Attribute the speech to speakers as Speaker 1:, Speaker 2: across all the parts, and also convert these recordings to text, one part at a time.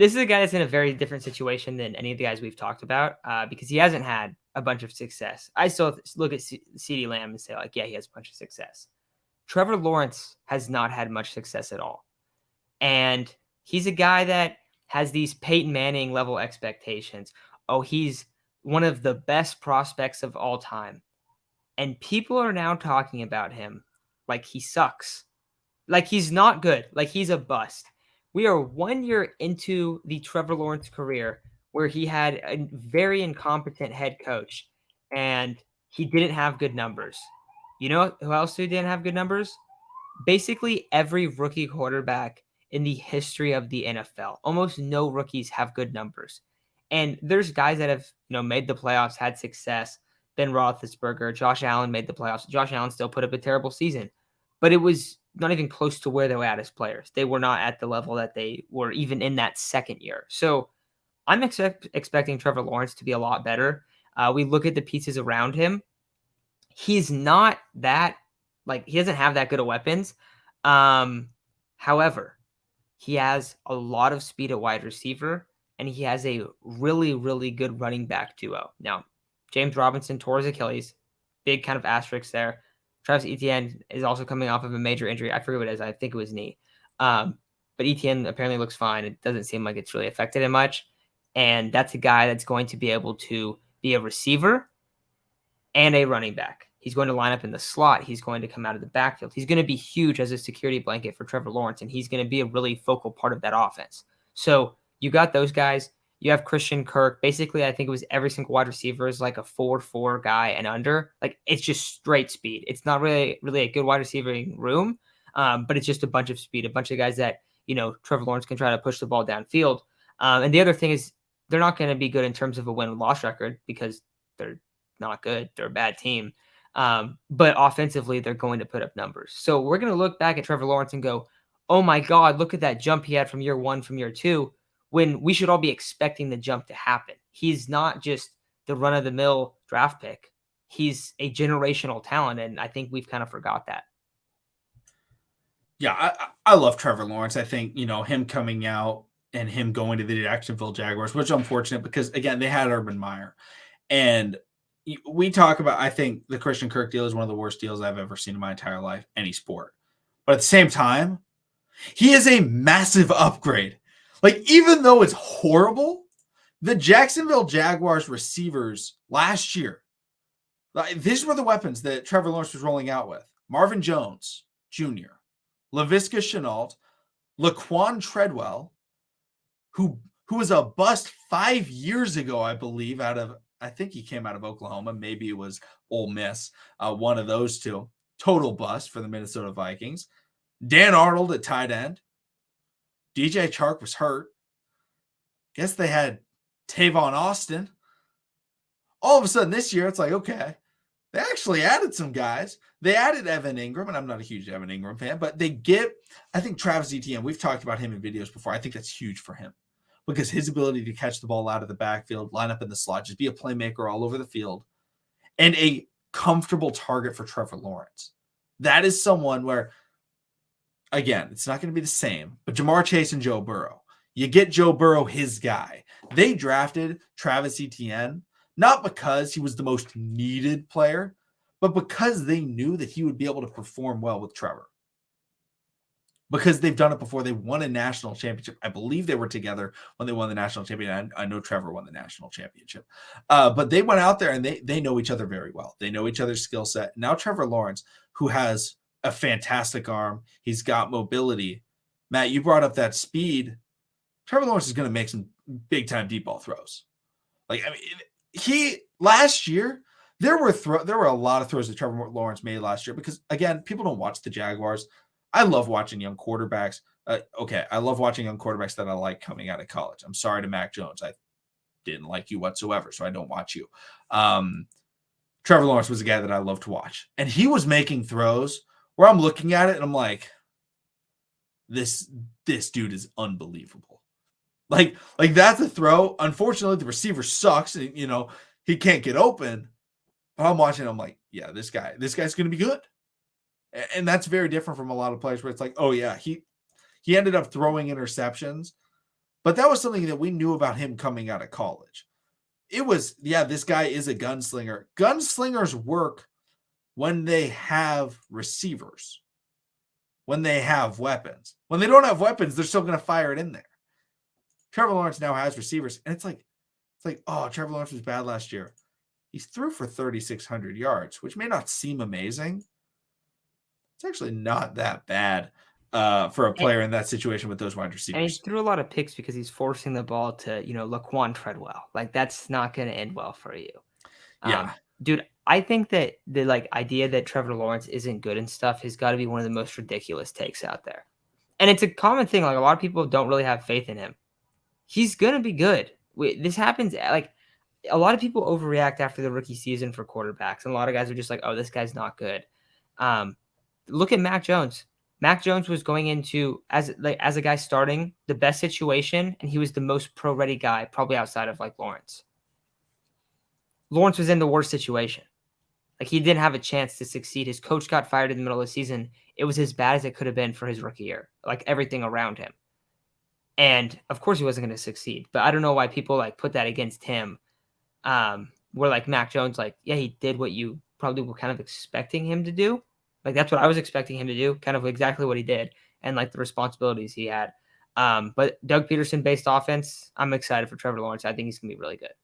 Speaker 1: this is a guy that's in a very different situation than any of the guys we've talked about because he hasn't had a bunch of success. I still look at CeeDee Lamb and say, like, yeah, he has a bunch of success. Trevor Lawrence has not had much success at all. And he's a guy that has these Peyton Manning level expectations. Oh, he's one of the best prospects of all time. And people are now talking about him like he sucks. Like he's not good. Like he's a bust. We are 1 year into the Trevor Lawrence career where he had a very incompetent head coach and he didn't have good numbers. You know who else who didn't have good numbers? Basically every rookie quarterback in the history of the NFL. Almost no rookies have good numbers. And there's guys that have, made the playoffs, had success. Ben Roethlisberger, Josh Allen made the playoffs. Josh Allen still put up a terrible season, but it was not even close to where they were at as players. They were not at the level that they were even in that second year. So I'm expecting Trevor Lawrence to be a lot better. We look at the pieces around him. He's not that, like, he doesn't have that good of weapons. However, he has a lot of speed at wide receiver, and he has a really, really good running back duo. Now, James Robinson tore his Achilles. Big kind of asterisk there. Travis Etienne is also coming off of a major injury. I forget what it is. I think it was knee. But Etienne apparently looks fine. It doesn't seem like it's really affected him much. And that's a guy that's going to be able to be a receiver and a running back. He's going to line up in the slot. He's going to come out of the backfield. He's going to be huge as a security blanket for Trevor Lawrence, and he's going to be a really focal part of that offense. So you got those guys. You have Christian Kirk. Basically, I think it was every single wide receiver is like a 4.4 guy and under. Like, it's just straight speed. It's not really a good wide receiving room, but it's just a bunch of speed, a bunch of guys that, Trevor Lawrence can try to push the ball downfield. And the other thing is they're not going to be good in terms of a win-loss record because they're not good. They're a bad team. But offensively, they're going to put up numbers. So we're going to look back at Trevor Lawrence and go, oh my God, look at that jump he had from year one, from year two, when we should all be expecting the jump to happen. He's not just the run-of-the-mill draft pick. He's a generational talent, and I think we've kind of forgot that.
Speaker 2: Yeah, I love Trevor Lawrence. I think, him coming out and him going to the Jacksonville Jaguars, which is unfortunate because, again, they had Urban Meyer. And we talk about, I think the Christian Kirk deal is one of the worst deals I've ever seen in my entire life, any sport. But at the same time, he is a massive upgrade. Like, even though it's horrible, the Jacksonville Jaguars receivers last year, these were the weapons that Trevor Lawrence was rolling out with. Marvin Jones Jr., Laviska Shenault, Laquan Treadwell, who was a bust 5 years ago, I believe, I think he came out of Oklahoma. Maybe it was Ole Miss, one of those two. Total bust for the Minnesota Vikings. Dan Arnold at tight end. DJ Chark was hurt. Guess they had Tavon Austin. All of a sudden this year, it's like, okay, they actually added some guys. They added Evan Ingram, and I'm not a huge Evan Ingram fan, but I think Travis Etienne, we've talked about him in videos before. I think that's huge for him because his ability to catch the ball out of the backfield, line up in the slot, just be a playmaker all over the field, and a comfortable target for Trevor Lawrence. That is someone where, again, it's not going to be the same, but Jamar Chase and Joe Burrow. You get Joe Burrow, his guy. They drafted Travis Etienne not because he was the most needed player, but because they knew that he would be able to perform well with Trevor. Because they've done it before. They won a national championship. I believe they were together when they won the national championship. I know Trevor won the national championship. But they went out there and they know each other very well. They know each other's skill set. Now Trevor Lawrence, who has a fantastic arm, he's got mobility. Matt, you brought up that speed. Trevor Lawrence is going to make some big-time deep ball throws. Last year, there were a lot of throws that Trevor Lawrence made last year because, again, people don't watch the Jaguars. I love watching young quarterbacks. I love watching young quarterbacks that I like coming out of college. I'm sorry to Mac Jones. I didn't like you whatsoever, so I don't watch you. Trevor Lawrence was a guy that I love to watch. And he was making throws where I'm looking at it and I'm like, this dude is unbelievable. Like that's a throw. Unfortunately, the receiver sucks. And, he can't get open. But I'm watching. I'm like, yeah, this guy's going to be good. And that's very different from a lot of players where it's like, oh yeah, he ended up throwing interceptions. But that was something that we knew about him coming out of college. It was, yeah, this guy is a gunslinger. Gunslingers work when they have receivers, when they have weapons. When they don't have weapons, they're still going to fire it in there. Trevor Lawrence now has receivers, and it's like, oh, Trevor Lawrence was bad last year. He threw for 3,600 yards, which may not seem amazing. It's actually not that bad for a player in that situation with those wide receivers.
Speaker 1: And he threw a lot of picks because he's forcing the ball to, Laquan Treadwell. Like, that's not going to end well for you.
Speaker 2: Yeah.
Speaker 1: Dude, I think that the idea that Trevor Lawrence isn't good and stuff has got to be one of the most ridiculous takes out there. And it's a common thing. Like, a lot of people don't really have faith in him. He's going to be good. This happens. Like, a lot of people overreact after the rookie season for quarterbacks. And a lot of guys are just like, oh, this guy's not good. Look at Mac Jones. Mac Jones was going into, as a guy starting, the best situation, and he was the most pro-ready guy, probably outside of Lawrence. Lawrence was in the worst situation. Like, he didn't have a chance to succeed. His coach got fired in the middle of the season. It was as bad as it could have been for his rookie year, like everything around him. And of course he wasn't going to succeed, but I don't know why people put that against him. Where Mac Jones, yeah, he did what you probably were kind of expecting him to do. Like, that's what I was expecting him to do, kind of exactly what he did, and the responsibilities he had. But Doug Peterson based offense, I'm excited for Trevor Lawrence. I think he's going to be really good.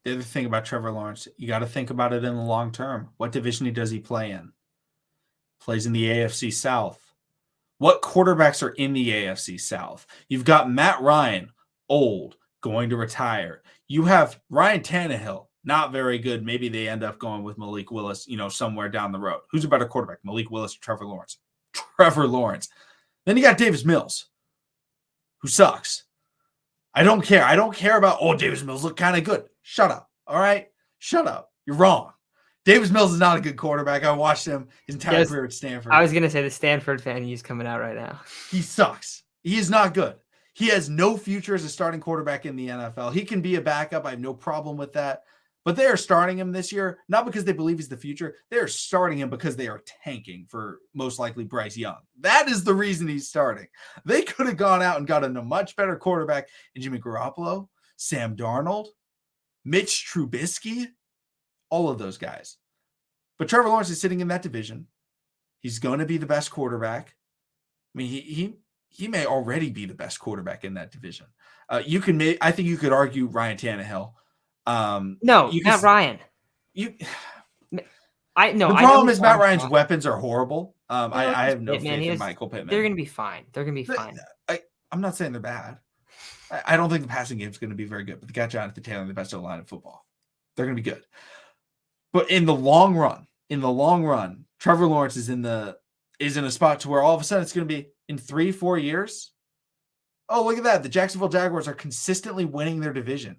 Speaker 2: The other thing about Trevor Lawrence, you got to think about it in the long term. What division does he play in? Plays in the AFC South. What quarterbacks are in the AFC South? You've got Matt Ryan, old, going to retire. You have Ryan Tannehill, not very good. Maybe they end up going with Malik Willis, somewhere down the road. Who's a better quarterback, Malik Willis or Trevor Lawrence? Trevor Lawrence. Then you got Davis Mills, who sucks. I don't care. I don't care about, Davis Mills look kind of good. Shut up. All right? Shut up. You're wrong. Davis Mills is not a good quarterback. I watched him his entire career at Stanford.
Speaker 1: I was going to say the Stanford fan he's coming out right now.
Speaker 2: He sucks. He is not good. He has no future as a starting quarterback in the NFL. He can be a backup. I have no problem with that. But they are starting him this year, not because they believe he's the future. They are starting him because they are tanking for most likely Bryce Young. That is the reason he's starting. They could have gone out and gotten a much better quarterback in Jimmy Garoppolo, Sam Darnold, Mitch Trubisky, all of those guys. But Trevor Lawrence is sitting in that division. He's going to be the best quarterback. I mean, he may already be the best quarterback in that division. I think you could argue Ryan Tannehill.
Speaker 1: No, Matt Ryan.
Speaker 2: The problem is Matt Ryan's weapons are horrible. I have no faith in Michael Pittman.
Speaker 1: They're going to be fine.
Speaker 2: I'm not saying they're bad. I don't think the passing game is going to be very good, but they got Jonathan Taylor, the best O-line in football. They're going to be good. But in the long run, Trevor Lawrence is in a spot to where all of a sudden it's going to be in 3-4 years. Oh, look at that. The Jacksonville Jaguars are consistently winning their division.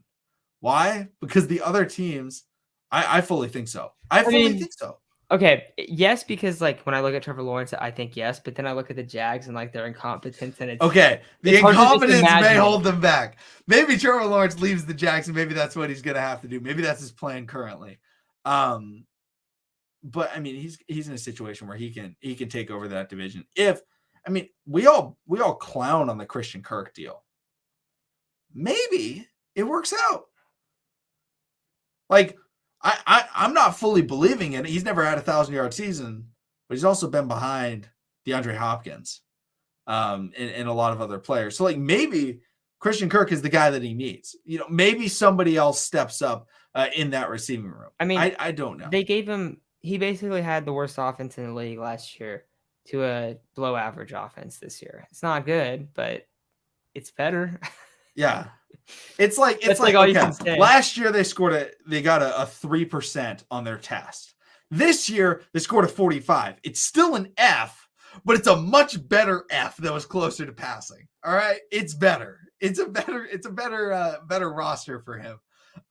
Speaker 2: Why? Because the other teams, I fully think so. I think so.
Speaker 1: Okay, yes, because when I look at Trevor Lawrence, I think yes, but then I look at the Jags and their incompetence, and it's
Speaker 2: okay. The incompetence may hold them back. Maybe Trevor Lawrence leaves the Jags, and maybe that's what he's going to have to do. Maybe that's his plan currently. But I mean, he's in a situation where he can take over that division. We all clown on the Christian Kirk deal. Maybe it works out. I'm not fully believing in it. He's never had a 1,000-yard season, but he's also been behind DeAndre Hopkins and a lot of other players. So maybe Christian Kirk is the guy that he needs. Maybe somebody else steps up in that receiving room. I mean, I don't know.
Speaker 1: They gave him. He basically had the worst offense in the league last year to a below average offense this year. It's not good, but it's better.
Speaker 2: Yeah. It's all you can say. Last year they got a 3% on their test. This year they scored a 45. It's still an F, but it's a much better F that was closer to passing. All right. It's better. It's a better roster for him.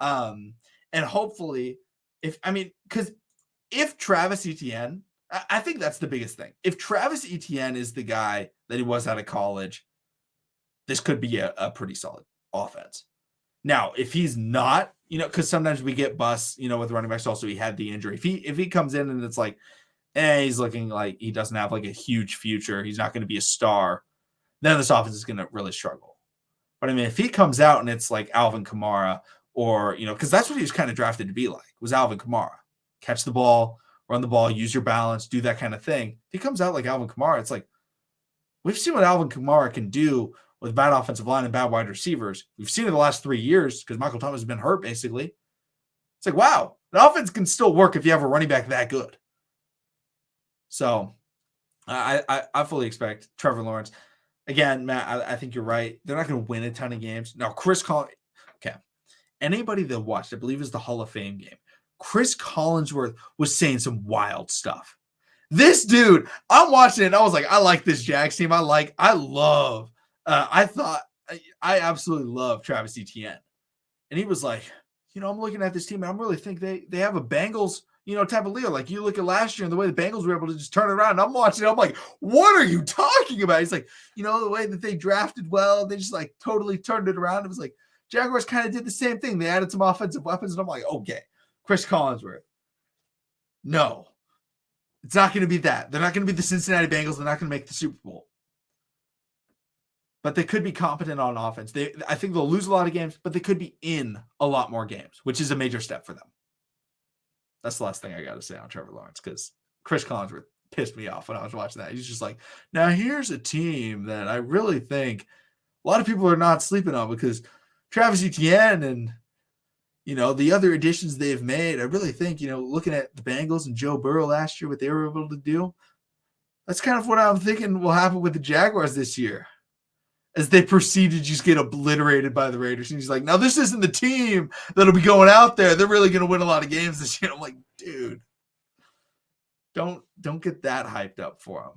Speaker 2: And hopefully because if Travis Etienne, I think that's the biggest thing. If Travis Etienne is the guy that he was out of college, this could be a pretty solid offense. Now, if he's not, because sometimes we get busts, with running backs. Also, he had the injury. If he comes in and it's he's looking like he doesn't have a huge future, he's not going to be a star, then this offense is going to really struggle. But I mean, if he comes out and it's like Alvin Kamara, or, because that's what he was kind of drafted to be like, was Alvin Kamara. Catch the ball, run the ball, use your balance, do that kind of thing. If he comes out like Alvin Kamara, it's like, we've seen what Alvin Kamara can do with bad offensive line and bad wide receivers. We've seen it the last 3 years because Michael Thomas has been hurt, basically. It's like, wow, the offense can still work if you have a running back that good. So I fully expect Trevor Lawrence. Again, Matt, I think you're right. They're not going to win a ton of games. Now, Chris Collins, okay. Anybody that watched, I believe, is the Hall of Fame game. Chris Collinsworth was saying some wild stuff. This dude, I'm watching it, and I was like, I like this Jags team. I absolutely love Travis Etienne. And he was like, I'm looking at this team, and I really think they have a Bengals, type of Leo. Like, you look at last year and the way the Bengals were able to just turn it around. And I'm watching it. I'm like, what are you talking about? He's like, the way that they drafted well, they just like totally turned it around. It was like, Jaguars kind of did the same thing. They added some offensive weapons, and I'm like, okay, Chris Collinsworth. No, it's not going to be that. They're not going to be the Cincinnati Bengals. They're not going to make the Super Bowl. But they could be competent on offense. I think they'll lose a lot of games, but they could be in a lot more games, which is a major step for them. That's the last thing I got to say on Trevor Lawrence, because Chris Collinsworth pissed me off when I was watching that. He's just like, now here's a team that I really think a lot of people are not sleeping on, because Travis Etienne and, the other additions they've made, I really think, looking at the Bengals and Joe Burrow last year, what they were able to do, that's kind of what I'm thinking will happen with the Jaguars this year, as they proceed to just get obliterated by the Raiders. And he's like, now this isn't the team that'll be going out there. They're really going to win a lot of games this year. I'm like, dude, don't get that hyped up for them.